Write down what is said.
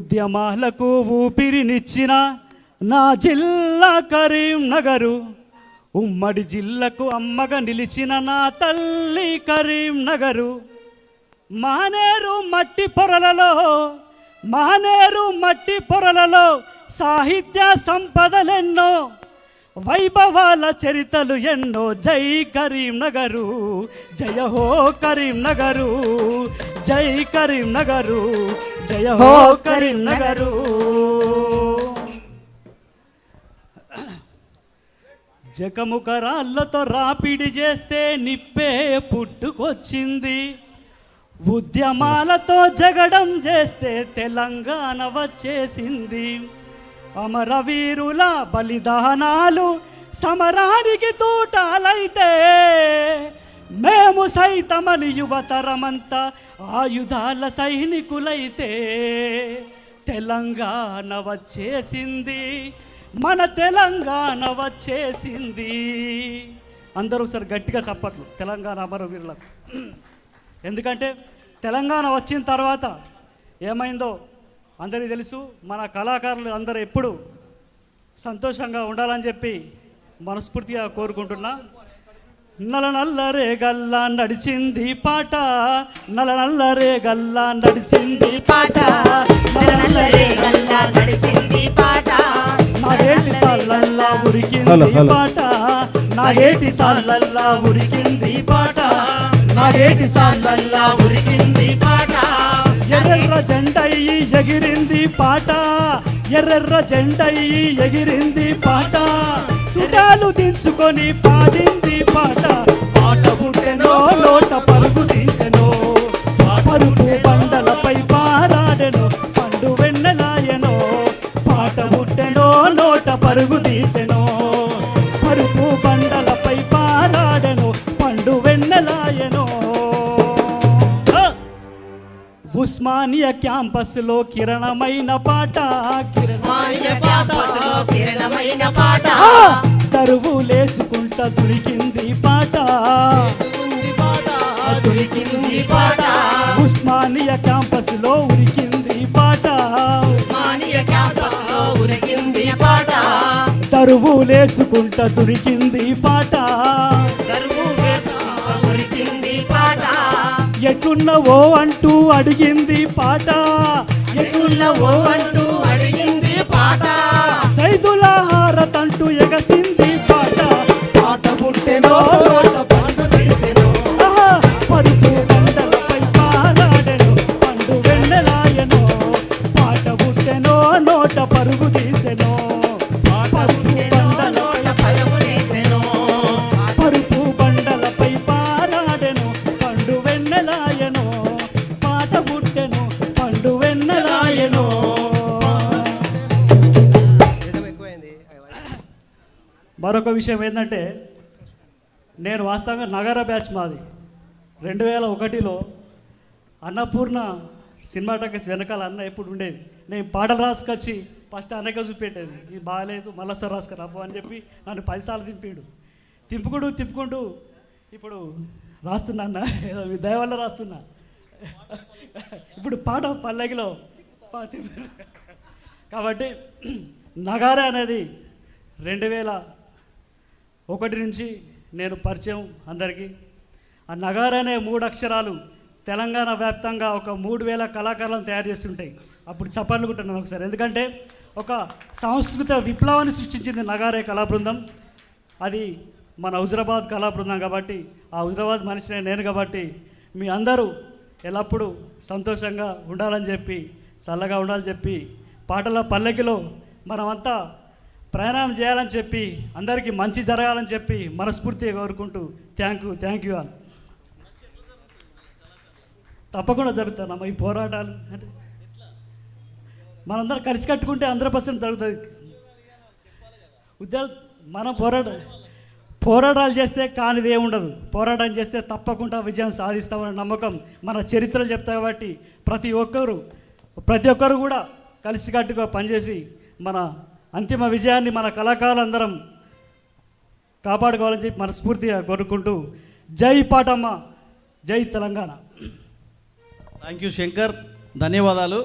ఉద్యమాలకు ఊపిరినిచ్చిన నా జిల్లా కరీంనగరు, ఉమ్మడి జిల్లాకు అమ్మగా నిలిచిన నా తల్లి కరీంనగరు. మానేరు మట్టి పొరలలో సాహిత్య సంపదలెన్నో, వైభవాల చరితలు ఎన్నో. జై కరీంనగరు, జయ హో కరీంనగరు, జై కరీంనగరు, జయ హో కరీంనగరు. జకముకరాళ్ళతో రాపిడి చేస్తే నిప్పే పుట్టుకొచ్చింది, ఉద్యమాలతో జగడం చేస్తే తెలంగాణ వచ్చేసింది. అమరవీరుల బలిదానాలు సమరానికి తూటాలైతే, మేము సైతమని యువతరమంతా ఆయుధాల సైనికులైతే. తెలంగాణ వచ్చేసింది, మన తెలంగాణ వచ్చేసింది. అందరూ ఒకసారి గట్టిగా చప్పట్లు తెలంగాణ అమరవీరులకు. ఎందుకంటే తెలంగాణ వచ్చిన తర్వాత ఏమైందో అందరికీ తెలుసు. మన కళాకారులు అందరూ ఎప్పుడు సంతోషంగా ఉండాలని చెప్పి మనస్ఫూర్తిగా కోరుకుంటున్నా. నల్లరే గల్లా నడిచింది పాట, నల్లరే గల్లా నడిచింది పాట, నల్లరే గల్లా నడిచింది పాట. నాగేటి సాల్లల్లా ఉరికింది పాట, నాగేటి సాల్లల్లా ఉరికింది పాట, నాగేటి సాల్లల్లా ఉరికింది పాట. ఎర్ర జెండయ్యి ఎగిరింది పాట, ఎర్ర జెండయ్యి ఎగిరింది పాట. తుటాలు దించుకొని పాడింది పాట, పాట పుట్టెనో లోట పరుగు తీసెనో, పరుపు బండలపై పారాడెనో పండు వెన్నెలాయనో. పాట పుట్టెనో లోట పరుగు తీసెనో, పరుపు బండలపై పారాడెనో పండు వెన్నెలాయనో. ఉస్మానియా క్యాంపస్లో కిరణమైన పాట, తరువులేసుకుంటా దొరికింది పాట, దొరికింది పాట. ఉస్మానియా క్యాంపస్లో ఉరికింది పాట, తరువులేసుకుంటా దొరికింది పాట. ఎటున్నవో అంటూ అడిగింది పాట, ఎటున్నవో అంటూ అడిగింది పాట. సైదుల హారతంటూ ఎగసింది పాట, పాట పుట్టెనో పాట తీసెనో. పరుపు బండలపై పారాడెనో పండు వెన్నెలాయనో. పాట పుట్టెనో నోట పరుగు తీసెనో, పరుపు బండలపై పరుపు బండలపై పారాడెనో పండు వెన్నెలాయనో. పాట పుట్టెనో పండు వెన్నెలాయనో. మరొక విషయం ఏంటంటే, నేను వాస్తవంగా నగర బ్యాచ్ మాది. 2001లో అన్నపూర్ణ సినిమాటోగ్రఫీ వెనకాల అన్న ఎప్పుడు ఉండేది. నేను పాటలు రాసుకొచ్చి ఫస్ట్ అన్నగా చూపెట్టేది, ఇది బాగాలేదు మళ్ళీ రాసుకొని అబ్బో అని చెప్పి నన్ను 10 సార్లు తిప్పుకుంటూ ఇప్పుడు రాస్తున్నా అన్న, దయ వల్ల రాస్తున్నా. ఇప్పుడు పాట పల్లకిలో కాబట్టి నగారా అనేది 2001 నుంచి నేను పరిచయం అందరికీ. ఆ నగారా అనే 3 అక్షరాలు తెలంగాణ వ్యాప్తంగా ఒక 3000 కళాకారులను తయారు చేస్తుంటాయి. అప్పుడు చప్పట్లు కొట్టున్నాను ఒకసారి, ఎందుకంటే ఒక సాంస్కృతిక విప్లవాన్ని సృష్టించింది నగారే కళా బృందం. అది మన హుజరాబాద్ కళా బృందం కాబట్టి, ఆ హుజరాబాద్ మనిషిని నేను కాబట్టి మీ అందరూ ఎల్లప్పుడూ సంతోషంగా ఉండాలని చెప్పి, చల్లగా ఉండాలని చెప్పి, పాటల పల్లకిలో మనమంతా ప్రయాణం చేయాలని చెప్పి, అందరికీ మంచి జరగాలని చెప్పి మనస్ఫూర్తిగా కోరుకుంటూ థ్యాంక్ యూ ఆల్. తప్పకుండా జరుగుతానమ్మా ఈ పోరాటాలు. అంటే మనందరం కలిసి కట్టుకుంటే 100% జరుగుతుంది. మనం పోరాటాలు చేస్తే కానిది ఏముండదు. పోరాటం చేస్తే తప్పకుండా విజయం సాధిస్తామనే నమ్మకం మన చరిత్రలు చెప్తాయి. కాబట్టి ప్రతి ఒక్కరు కూడా కలిసికట్టుగా పనిచేసి మన అంతిమ విజయాన్ని మన కళాకారులందరం కాపాడుకోవాలని చెప్పి మనస్ఫూర్తిగా కోరుకుంటూ జై పాటమ్మ, జై తెలంగాణ. థ్యాంక్ యూ శంకర్, ధన్యవాదాలు.